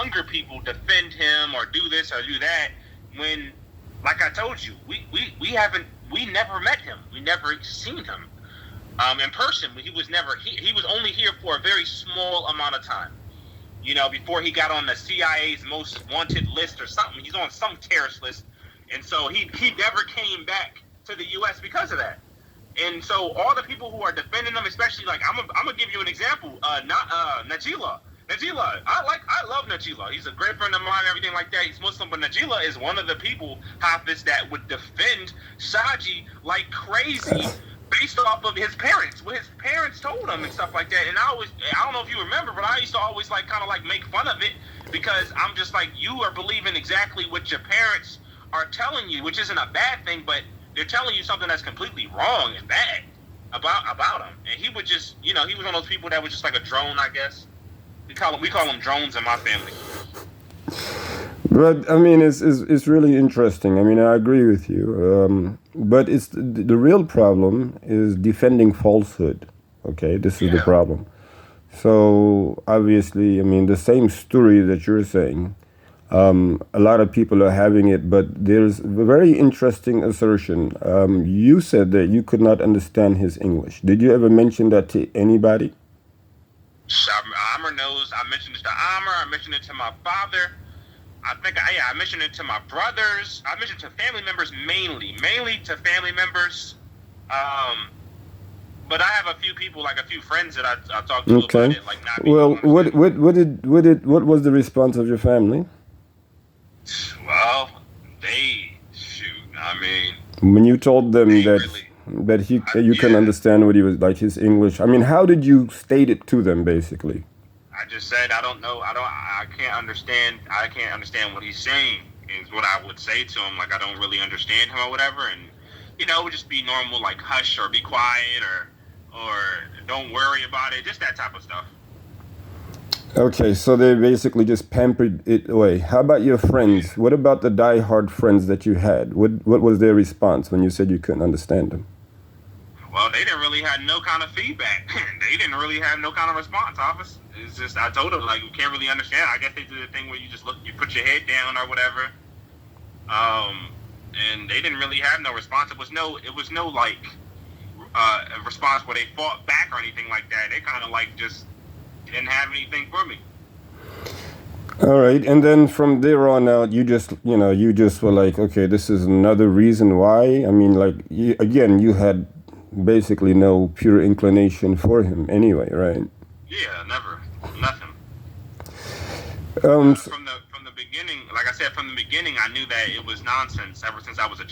younger people defend him or do this or do that when, like I told you, we never met him. We never seen him in person. He was only here for a very small amount of time. You know, before he got on the CIA's most wanted list or something. He's on some terrorist list. And so he never came back to the U.S. because of that. And so all the people who are defending him, especially, like, I'm gonna give you an example. Najila. I love Najila. He's a great friend of mine and everything like that. He's Muslim, but Najila is one of the people, Hafiz, that would defend Shaji like crazy based off of his parents, what his parents told him and stuff like that. And I don't know if you remember, but I used to always like kind of like make fun of it because I'm just like, you are believing exactly what your parents are telling you, which isn't a bad thing, but they're telling you something that's completely wrong and bad about him. And he would just, you know, he was one of those people that was just like a drone, I guess. We call them drones in my family. But I mean, it's really interesting. I mean, I agree with you. But it's the real problem is defending falsehood. Okay, this is the problem. So obviously, I mean, the same story that you're saying, a lot of people are having it. But there's a very interesting assertion. You said that you could not understand his English. Did you ever mention that to anybody? Amr knows. I mentioned it to Amr. I mentioned it to my father. I mentioned it to my brothers. I mentioned it to family members mainly to family members. But I have a few people, like a few friends that I talked to about it. Like, not well, what was the response of your family? Well, I mean, when you told them that really, you can understand what he was like, his English. I mean, how did you state it to them, basically? I just said, I don't know. I can't understand. I can't understand what he's saying is what I would say to him. Like, I don't really understand him or whatever. And, you know, it would just be normal, like, hush or be quiet or don't worry about it. Just that type of stuff. Okay, so they basically just pampered it away. How about your friends? What about the diehard friends that you had? What was their response when you said you couldn't understand them? Well, they didn't really have no kind of feedback. They didn't really have no kind of response, Office. It's just, I told them, like, we can't really understand. I guess they did the thing where you just you put your head down or whatever. And they didn't really have no response. It was no like, response where they fought back or anything like that. They kind of, like, just didn't have anything for me. All right, and then from there on out, you just were like, okay, this is another reason why. I mean, like, you had basically no pure inclination for him anyway, right? Yeah, nothing. From the beginning, like I said, from the beginning, I knew that it was nonsense ever since I was a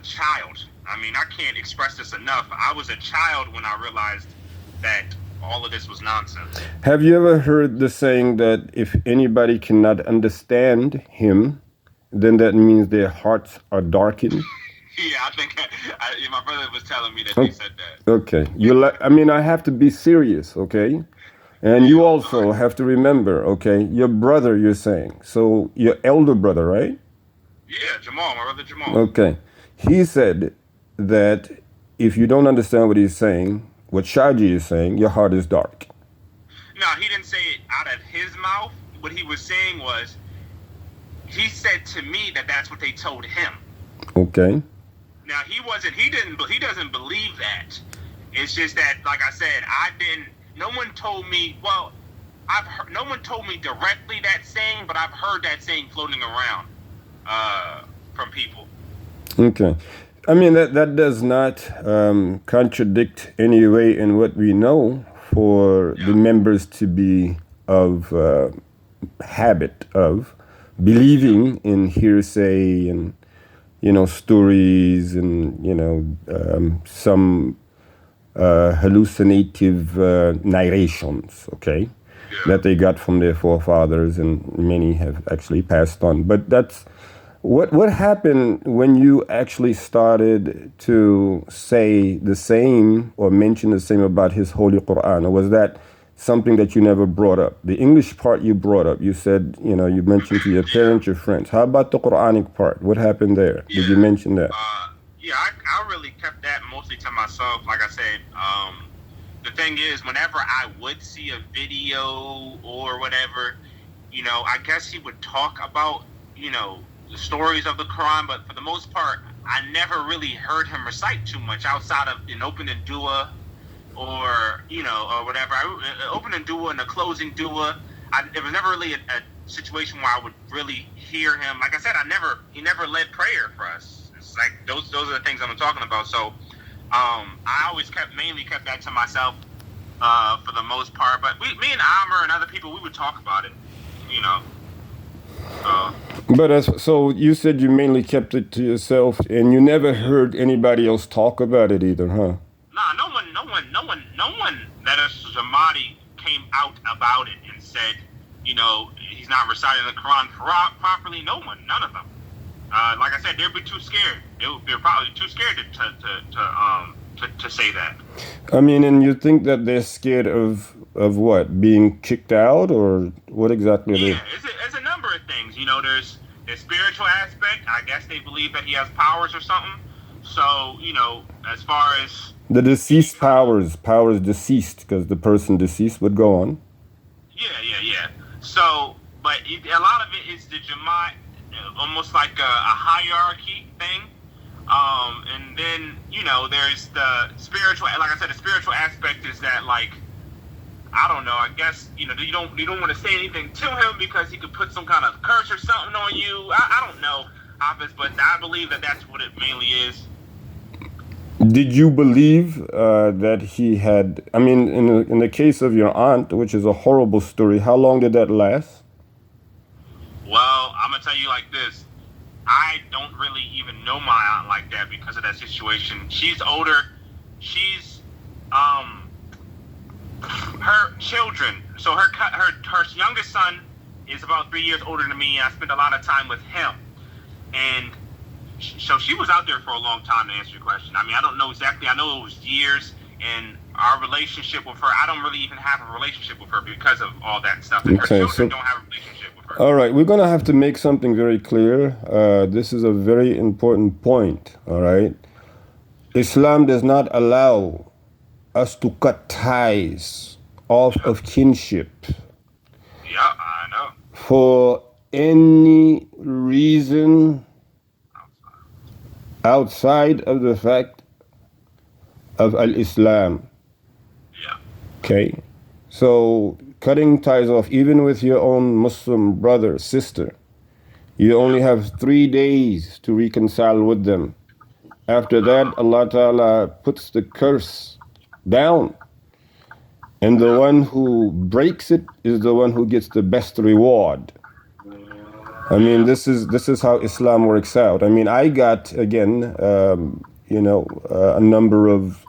child. I mean, I can't express this enough. I was a child when I realized that all of this was nonsense. Have you ever heard the saying that if anybody cannot understand him, then that means their hearts are darkened? Yeah, I think my brother was telling me that he said that. Okay. I mean, I have to be serious, okay? And you also have to remember, okay, your brother, you're saying. So your elder brother, right? Yeah, Jamal, my brother Jamal. Okay. He said that if you don't understand what he's saying, what Shaji is saying, your heart is dark. No, he didn't say it out of his mouth. What he was saying was, he said to me that that's what they told him. Okay. Now, he doesn't believe that. It's just that, like I said, no one told me, no one told me directly that saying, but I've heard that saying floating around from people. Okay. I mean, that does not contradict any way in what we know for the members to be of habit of believing in hearsay and, stories and, some hallucinative narrations, okay, that they got from their forefathers, and many have actually passed on. But that's what happened when you actually started to say the same or mention the same about his Holy Quran, or was that something that you never brought up? The English part you brought up. You said, you mentioned to your parents, your friends. How about the Quranic part? What happened there? Did you mention that? I really kept that mostly to myself. Like I said, the thing is, whenever I would see a video or whatever, I guess he would talk about, the stories of the Quran, but for the most part, I never really heard him recite too much outside of an opening dua or whatever. Opening dua and a closing dua. It was never really a situation where I would really hear him. Like I said, he never led prayer for us. It's like those are the things I'm talking about. So, I always mainly kept that to myself for the most part. But me and Amr and other people, we would talk about it. But so you said you mainly kept it to yourself, and you never heard anybody else talk about it either, huh? Nah, no one that is Jamadi came out about it and said, he's not reciting the Quran properly. No one, none of them. Like I said, they'd be too scared. They're probably too scared to say that. I mean, and you think that they're scared of what? Being kicked out, or what exactly? Yeah, it's a number of things. There's the spiritual aspect. I guess they believe that he has powers or something. So, as far as the deceased powers deceased, because the person deceased would go on. Yeah. So, but a lot of it is the Jamaat, almost like a hierarchy thing. And then, there's the spiritual, like I said, the spiritual aspect is that, like, I don't know, I guess, you don't want to say anything to him because he could put some kind of curse or something on you. I don't know, Hafiz, but I believe that that's what it mainly is. Did you believe that he had, I mean, in the case of your aunt, which is a horrible story, how long did that last? Well, I'm going to tell you like this. I don't really even know my aunt like that because of that situation. She's older. She's, her children, so her youngest son is about 3 years older than me, and I spent a lot of time with him. And so she was out there for a long time, to answer your question. I mean, I don't know exactly. I know it was years, and our relationship with her, I don't really even have a relationship with her because of all that stuff. And her children don't have a relationship with her. All right, we're going to have to make something very clear. This is a very important point, all right? Islam does not allow us to cut ties off of kinship. Yeah, I know. For any reason outside of the fact of al-Islam. Yeah. Okay? So cutting ties off, even with your own Muslim brother, sister, you only have 3 days to reconcile with them. After that, Allah Ta'ala puts the curse down. And the one who breaks it is the one who gets the best reward. I mean, this is how Islam works out. I mean, I got, again, a number of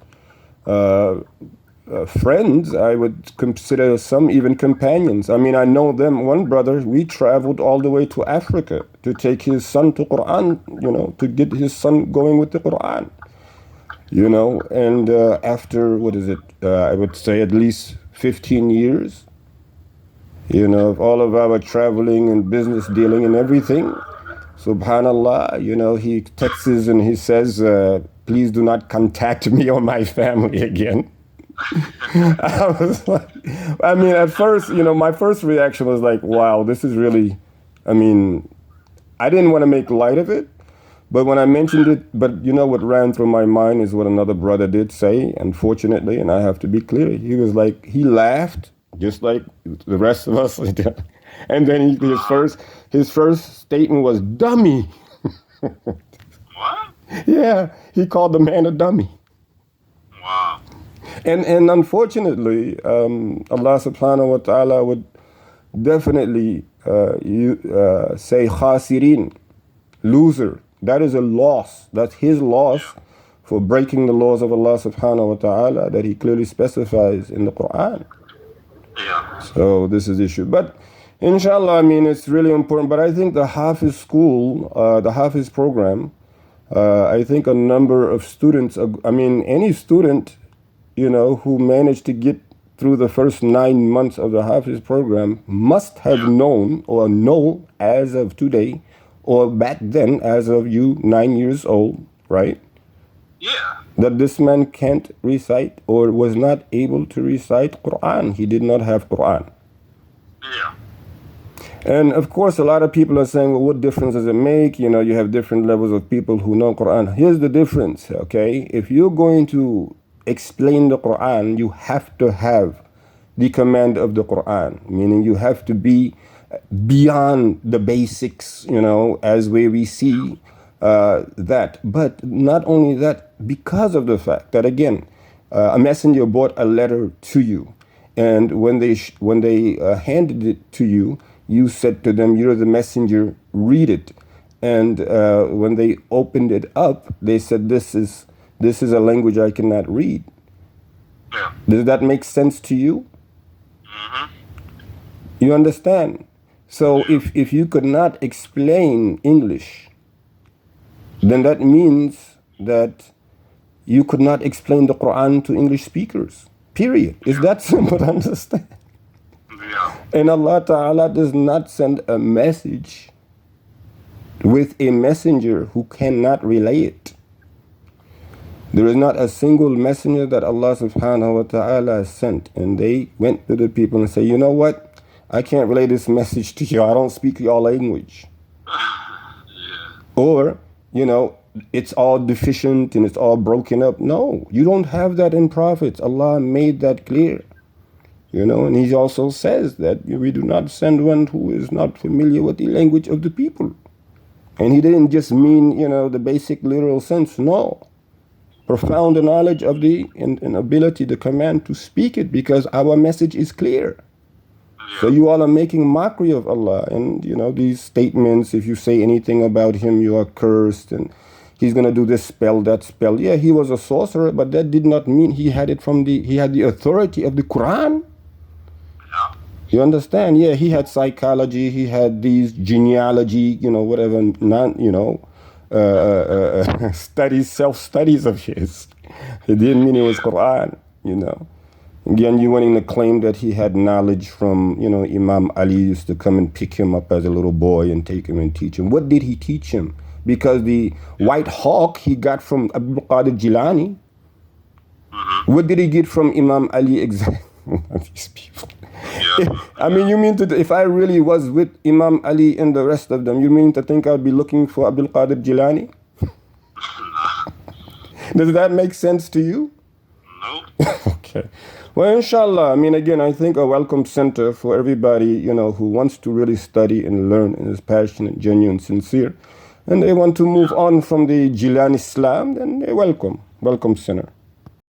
friends. I would consider some even companions. I mean, I know them. One brother, we traveled all the way to Africa to take his son to Quran, to get his son going with the Quran. And after, I would say at least 15 years, of all of our traveling and business dealing and everything, subhanallah, he texts and he says, please do not contact me or my family again. I was like, I mean, at first, my first reaction was like, wow, this is really, I mean, I didn't want to make light of it, but when I mentioned it, but what ran through my mind is what another brother did say, unfortunately, and I have to be clear. He was like, he laughed, just like the rest of us. And then his first statement was dummy. What? Yeah, he called the man a dummy. Wow. And unfortunately, Allah subhanahu wa ta'ala would definitely say khasirin, loser. That is a loss. That's his loss for breaking the laws of Allah subhanahu wa ta'ala that he clearly specifies in the Quran. Yeah. So this is the issue. But inshallah, I mean, it's really important. But I think the Hafiz school, the Hafiz program, I think a number of students, I mean, any student, who managed to get through the first 9 months of the Hafiz program must have known or know as of today or back then as of you 9 years old, right? Yeah. That this man can't recite or was not able to recite Quran. He did not have Quran. Yeah. And of course, a lot of people are saying, well, what difference does it make? You know, you have different levels of people who know Quran. Here's the difference, okay? If you're going to explain the Quran, you have to have the command of the Quran, meaning you have to be beyond the basics, you know, as where we see that. But not only that, because of the fact that, again, a messenger brought a letter to you, and when they handed it to you, you said to them, "You're the messenger, read it." And when they opened it up, they said, "This is a language I cannot read." Yeah. Does that make sense to you? Mm-hmm. You understand? So if you could not explain English, then that means that you could not explain the Quran to English speakers. Period. It's that simple to understand. Yeah. And Allah Ta'ala does not send a message with a messenger who cannot relay it. There is not a single messenger that Allah Subhanahu wa Ta'ala has sent, and they went to the people and say, "You know what? I can't relay this message to you. I don't speak your language." Yeah. Or, you know, it's all deficient and it's all broken up. No, you don't have that in prophets. Allah made that clear. You know, and he also says that we do not send one who is not familiar with the language of the people. And he didn't just mean, you know, the basic literal sense. No. Profound knowledge of the and ability, the command to speak it, because our message is clear. So you all are making mockery of Allah, and you know these statements. If you say anything about him, you are cursed, and he's gonna do this spell, that spell. Yeah, he was a sorcerer, but that did not mean he had the authority of the Quran. Yeah. You understand? Yeah, he had psychology, he had these genealogy, you know, whatever, studies, self-studies of his. It didn't mean it was Quran, you know. Again, you wanting to claim that he had knowledge from, you know, Imam Ali used to come and pick him up as a little boy and take him and teach him. What did he teach him? Because the white hawk he got from Abdul Qadir Jilani. Mm-hmm. What did he get from Imam Ali exactly? These people. Yeah. I mean, you mean if I really was with Imam Ali and the rest of them, you mean to think I'd be looking for Abdul Qadir Jilani? Does that make sense to you? Nope. Okay. Well, inshallah, I mean, again, I think a welcome center for everybody, you know, who wants to really study and learn and is passionate, genuine, sincere, and they want to move on from the GilaniIslam, then they're welcome. Welcome center.